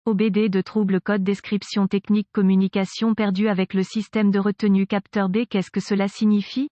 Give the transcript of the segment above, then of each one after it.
OBD de trouble code description technique communication perdue avec le système de retenue capteur B. Qu'est-ce que cela signifie?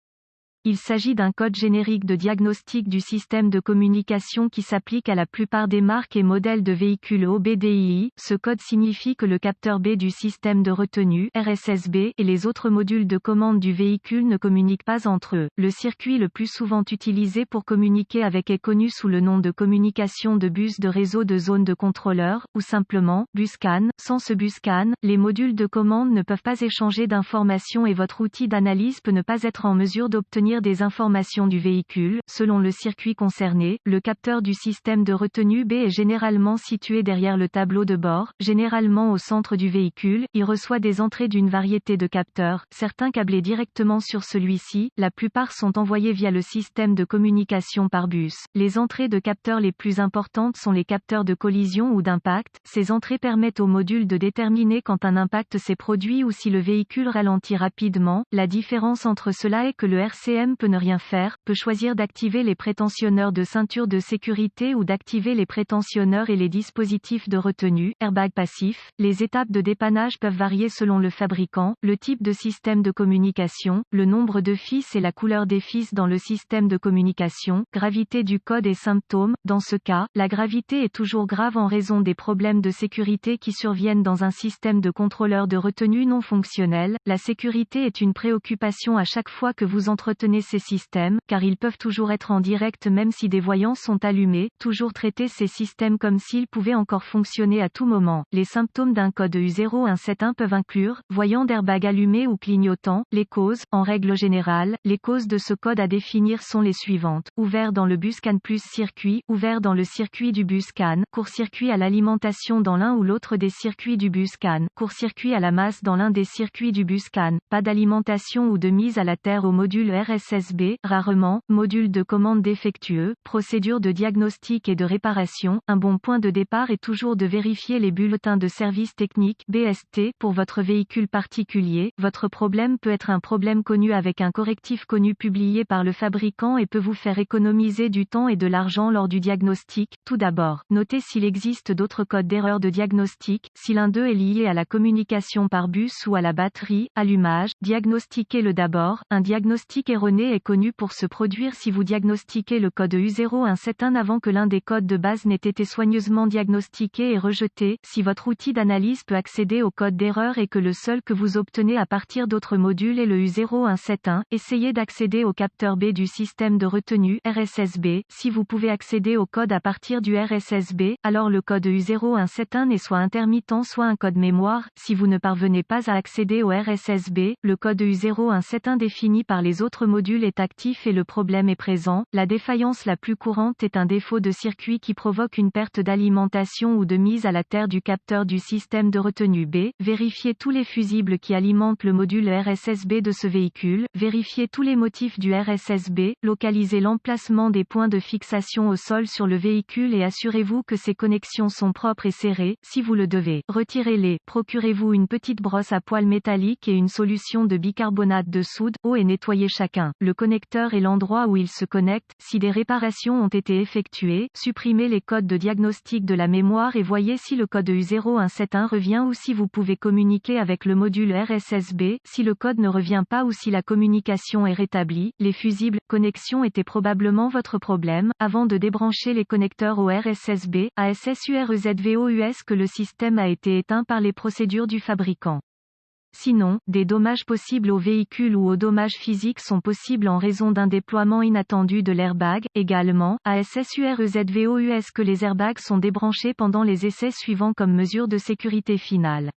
Il s'agit d'un code générique de diagnostic du système de communication qui s'applique à la plupart des marques et modèles de véhicules OBDII. Ce code signifie que le capteur B du système de retenue RSSB et les autres modules de commande du véhicule ne communiquent pas entre eux. Le circuit le plus souvent utilisé pour communiquer avec est connu sous le nom de communication de bus de réseau de zone de contrôleur, ou simplement BusCAN. Sans ce BusCAN, les modules de commande ne peuvent pas échanger d'informations et votre outil d'analyse peut ne pas être en mesure d'obtenir des informations du véhicule. Selon le circuit concerné, le capteur du système de retenue B est généralement situé derrière le tableau de bord, généralement au centre du véhicule. Il reçoit des entrées d'une variété de capteurs, certains câblés directement sur celui-ci, la plupart sont envoyés via le système de communication par bus. Les entrées de capteurs les plus importantes sont les capteurs de collision ou d'impact. Ces entrées permettent au module de déterminer quand un impact s'est produit ou si le véhicule ralentit rapidement. La différence entre cela est que le RCM peut ne rien faire, peut choisir d'activer les prétentionneurs de ceinture de sécurité ou d'activer les prétentionneurs et les dispositifs de retenue, airbag passif. Les étapes de dépannage peuvent varier selon le fabricant, le type de système de communication, le nombre de fils et la couleur des fils dans le système de communication, gravité du code et symptômes. Dans ce cas, la gravité est toujours grave en raison des problèmes de sécurité qui surviennent dans un système de contrôleur de retenue non fonctionnel. La sécurité est une préoccupation à chaque fois que vous entretenez ces systèmes, car ils peuvent toujours être en direct même si des voyants sont allumés. Toujours traiter ces systèmes comme s'ils pouvaient encore fonctionner à tout moment. Les symptômes d'un code U0171 peuvent inclure voyant d'airbag allumé ou clignotant. Les causes, en règle générale, les causes de ce code à définir sont les suivantes: ouvert dans le BusCAN plus circuit, ouvert dans le circuit du BusCAN, court-circuit à l'alimentation dans l'un ou l'autre des circuits du BusCAN, court-circuit à la masse dans l'un des circuits du BusCAN, pas d'alimentation ou de mise à la terre au module RSSB, rarement, module de commande défectueux, procédure de diagnostic et de réparation. Un bon point de départ est toujours de vérifier les bulletins de service technique BST pour votre véhicule particulier. Votre problème peut être un problème connu avec un correctif connu publié par le fabricant et peut vous faire économiser du temps et de l'argent lors du diagnostic. Tout d'abord, notez s'il existe d'autres codes d'erreur de diagnostic, si l'un d'eux est lié à la communication par bus ou à la batterie, allumage. Diagnostiquez-le d'abord. Un diagnostic erroné est connu pour se produire si vous diagnostiquez le code U0171 avant que l'un des codes de base n'ait été soigneusement diagnostiqué et rejeté. Si votre outil d'analyse peut accéder au code d'erreur et que le seul que vous obtenez à partir d'autres modules est le U0171, essayez d'accéder au capteur B du système de retenue RSSB. Si vous pouvez accéder au code à partir du RSSB, alors le code U0171 est soit intermittent soit un code mémoire. Si vous ne parvenez pas à accéder au RSSB, le code U0171 défini par les autres modules est actif et le problème est présent. La défaillance la plus courante est un défaut de circuit qui provoque une perte d'alimentation ou de mise à la terre du capteur du système de retenue B. Vérifiez tous les fusibles qui alimentent le module RSSB de ce véhicule. Vérifiez tous les motifs du RSSB. Localisez l'emplacement des points de fixation au sol sur le véhicule et assurez-vous que ces connexions sont propres et serrées. Si vous le devez, retirez-les. Procurez-vous une petite brosse à poils métallique et une solution de bicarbonate de soude. Eau et nettoyez chacun. Le connecteur et l'endroit où il se connecte. Si des réparations ont été effectuées, supprimez les codes de diagnostic de la mémoire et voyez si le code U0171 revient ou si vous pouvez communiquer avec le module RSSB. Si le code ne revient pas ou si la communication est rétablie, les fusibles connexions étaient probablement votre problème. Avant de débrancher les connecteurs au RSSB, ASSUREZVOUS que le système a été éteint par les procédures du fabricant. Sinon, des dommages possibles au véhicule ou aux dommages physiques sont possibles en raison d'un déploiement inattendu de l'airbag. Également, ASSUREZVOUS que les airbags sont débranchés pendant les essais suivants comme mesure de sécurité finale.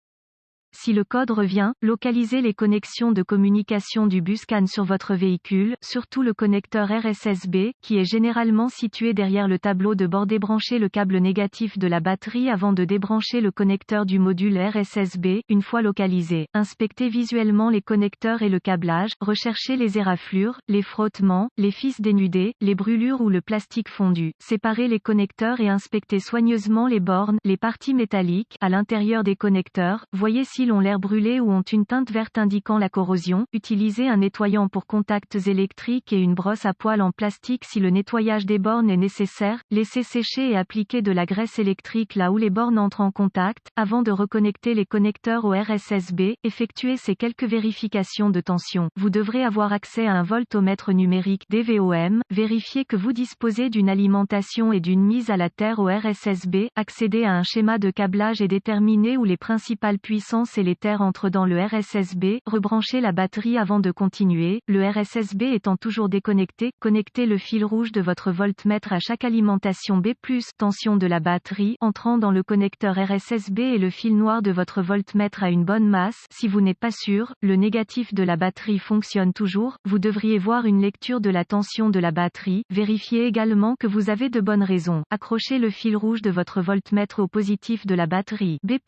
Si le code revient, localisez les connexions de communication du BusCAN sur votre véhicule, surtout le connecteur RSSB, qui est généralement situé derrière le tableau de bord. Débranchez le câble négatif de la batterie avant de débrancher le connecteur du module RSSB. Une fois localisé, inspectez visuellement les connecteurs et le câblage, recherchez les éraflures, les frottements, les fils dénudés, les brûlures ou le plastique fondu. Séparez les connecteurs et inspectez soigneusement les bornes, les parties métalliques, à l'intérieur des connecteurs. Voyez si fils ont l'air brûlé ou ont une teinte verte indiquant la corrosion, utilisez un nettoyant pour contacts électriques et une brosse à poils en plastique si le nettoyage des bornes est nécessaire, laissez sécher et appliquez de la graisse électrique là où les bornes entrent en contact, avant de reconnecter les connecteurs au RSSB, effectuez ces quelques vérifications de tension. Vous devrez avoir accès à un voltomètre numérique DVOM, vérifiez que vous disposez d'une alimentation et d'une mise à la terre au RSSB, accédez à un schéma de câblage et déterminez où les principales puissances et les terres entrent dans le RSSB, rebranchez la batterie avant de continuer, le RSSB étant toujours déconnecté, connectez le fil rouge de votre voltmètre à chaque alimentation B+, tension de la batterie, entrant dans le connecteur RSSB et le fil noir de votre voltmètre à une bonne masse. Si vous n'êtes pas sûr, le négatif de la batterie fonctionne toujours, vous devriez voir une lecture de la tension de la batterie, vérifiez également que vous avez de bonnes raisons. Accrochez le fil rouge de votre voltmètre au positif de la batterie B+,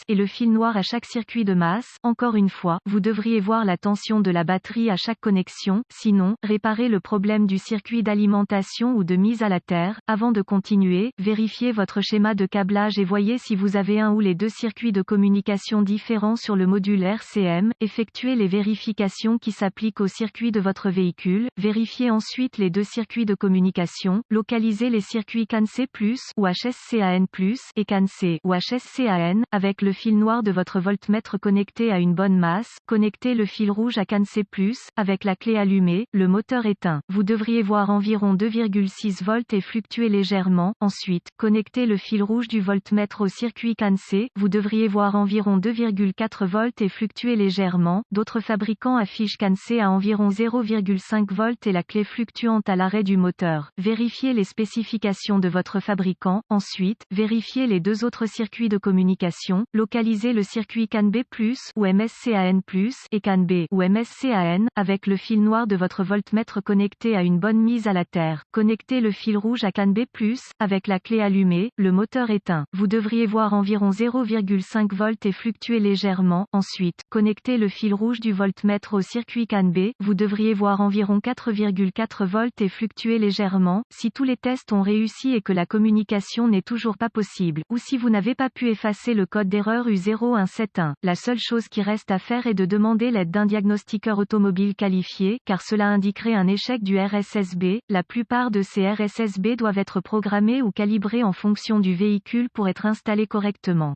et le fil noir à chaque circuit de masse. Encore une fois, vous devriez voir la tension de la batterie à chaque connexion, sinon, réparez le problème du circuit d'alimentation ou de mise à la terre. Avant de continuer, vérifiez votre schéma de câblage et voyez si vous avez un ou les deux circuits de communication différents sur le module RCM, effectuez les vérifications qui s'appliquent au circuit de votre véhicule, vérifiez ensuite les deux circuits de communication, localisez les circuits CAN-C+, ou HSCAN+, et CAN-C, ou HSCAN, avec le fil noir de votre voltmètre connecté à une bonne masse, connectez le fil rouge à CAN-C+, avec la clé allumée, le moteur éteint. Vous devriez voir environ 2,6 volts et fluctuer légèrement. Ensuite, connectez le fil rouge du voltmètre au circuit CAN-C, vous devriez voir environ 2,4 volts et fluctuer légèrement. D'autres fabricants affichent CAN-C à environ 0,5 volts et la clé fluctuante à l'arrêt du moteur. Vérifiez les spécifications de votre fabricant. Ensuite, vérifiez les deux autres circuits de communication, localisez le circuit CAN-B+, ou MSCAN+, et CAN-B, ou MSCAN, avec le fil noir de votre voltmètre connecté à une bonne mise à la terre. Connectez le fil rouge à CAN-B+, avec la clé allumée, le moteur éteint. Vous devriez voir environ 0,5 volts et fluctuer légèrement. Ensuite, connectez le fil rouge du voltmètre au circuit CAN-B, vous devriez voir environ 4,4 volts et fluctuer légèrement. Si tous les tests ont réussi et que la communication n'est toujours pas possible, ou si vous n'avez pas pu effacer le code d'erreur U0171, la seule chose qui reste à faire est de demander l'aide d'un diagnostiqueur automobile qualifié, car cela indiquerait un échec du RSSB. La plupart de ces RSSB doivent être programmés ou calibrés en fonction du véhicule pour être installés correctement.